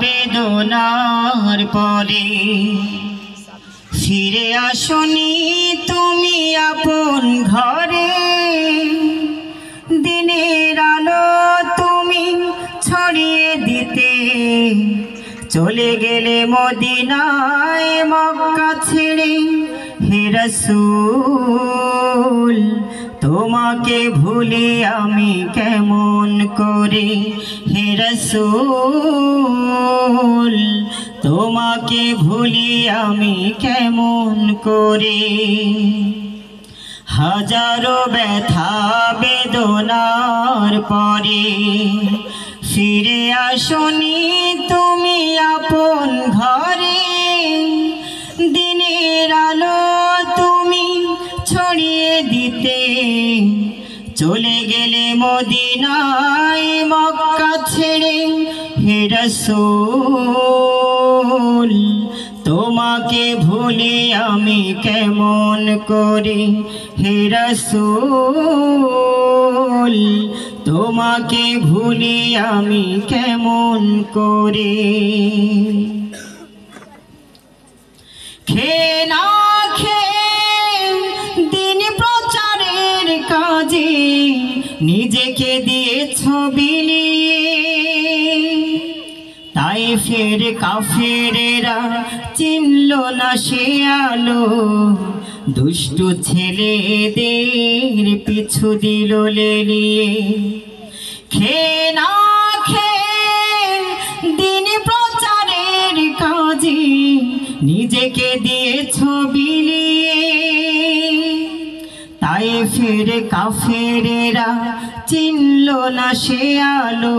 বেদনার পরে ফিরে আসনি তুমি আপন ঘরে। দিনের আলো তুমি ছড়িয়ে দিতে চলে গেলে মদিনায় মক্কা ছেড়ে। হে রাসূল তোমাকে ভুলি আমি কেমন করে। হে রাসূল তোমাকে ভুলি আমি কেমন করে। হাজারো ব্যথা বেদনার পরে ফিরে আসনি তুমি আপন ঘরে। দিনের আলো তুমি ছড়িয়ে দিতে চলে গেলে মদিনায় মক্কা ছেড়ে। হে রাসূল তোমাকে ভুলি আমি কেমন করে। হে রাসূল তোমাকে ভুলি আমি কেমন করে। খেয়ে না খেয়ে দিন প্রচারের কাজে নিজেকে দিয়েছ বিলিয়ে। তায়েফের কাফেরেরা চিনল না সে আলো, দুষ্টু ছেলেদের পিছু দিল লেলিয়ে। খেয়ে না খেয়ে দিন প্রচারের কাজে নিজেকে দিয়েছ বিলিয়ে। তায়েফের কাফেরেরা চিনল না সে আলো,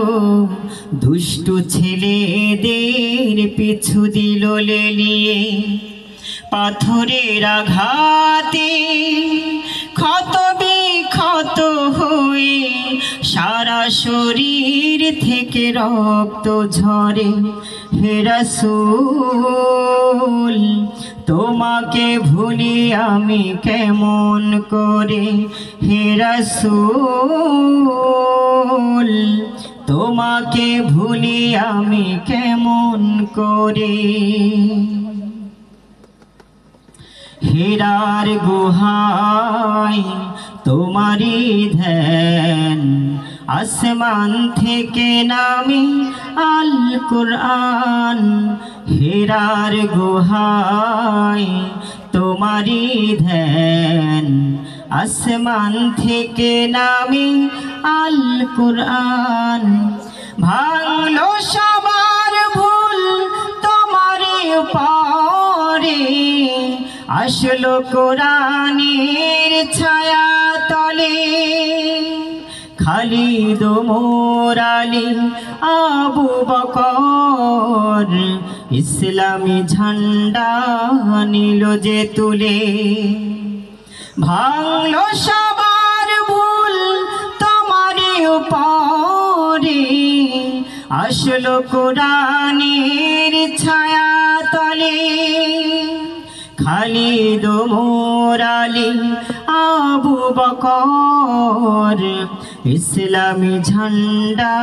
দুষ্টু ছেলেদের পিছু দিল লেলিয়ে। পাথরের আঘাতে ক্ষত বিক্ষত হয়ে সারা শরীর থেকে রক্ত ঝরে। হে রাসূল তোমাকে ভুলি আমি কেমন করে। হে রাসূল তোমাকে ভুলি আমি কেমন করে। হীরার গুহায় তোমারই ধ্যান, আসমান থেকে নামে আল কুরআন। হীরার গুহায় তোমারই ধ্যান, আসমান থেকে নামে আল কুরআন। ভাঙলো সবার ভুল তোমারই পরে, আসলো কোরআনের ছায়া তলে। খালিদ ওমর আলী আবু বকর ইসলামী ঝান্ডা নিল যে তুলে। ভাঙলো সবার ভুল তোমারই পরে, আসলো কোরআনের ছায়া তলে। খালিদ ওমর আলী আবু বকর ইসলামী ঝান্ডা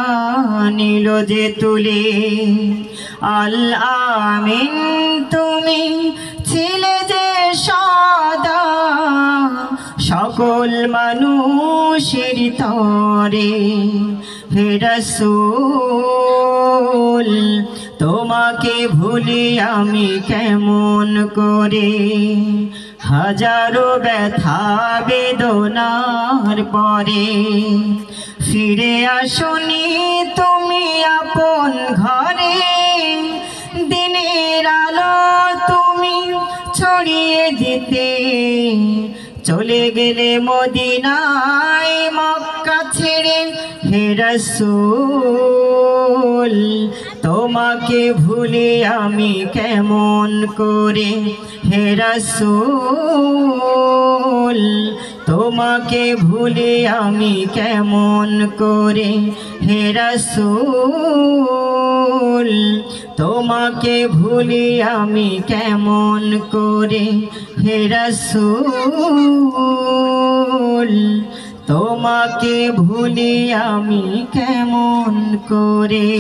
নিল যে তুলে। আল আমিন তুমি ছিলে যে সদা সকল মানুষের তরে। হে রাসূল তোমাকে ভুলি আমি কেমন করে। হাজারো ব্যথা বেদনার পরে ফিরে আসনি তুমি আপন ঘরে। দিনের আলো তুমি ছড়িয়ে দিতে চলে গেলে মদিনায় মক্কা ছেড়ে। হে রাসূল তোমাকে ভুলি আমি কেমন করে। হে রাসূল তোমাকে ভুলি আমি কেমন করে। হে রাসূল তোমাকে ভুলি আমি কেমন করে। হে রাসূল তোমাকে ভুলি আমি কেমন করে।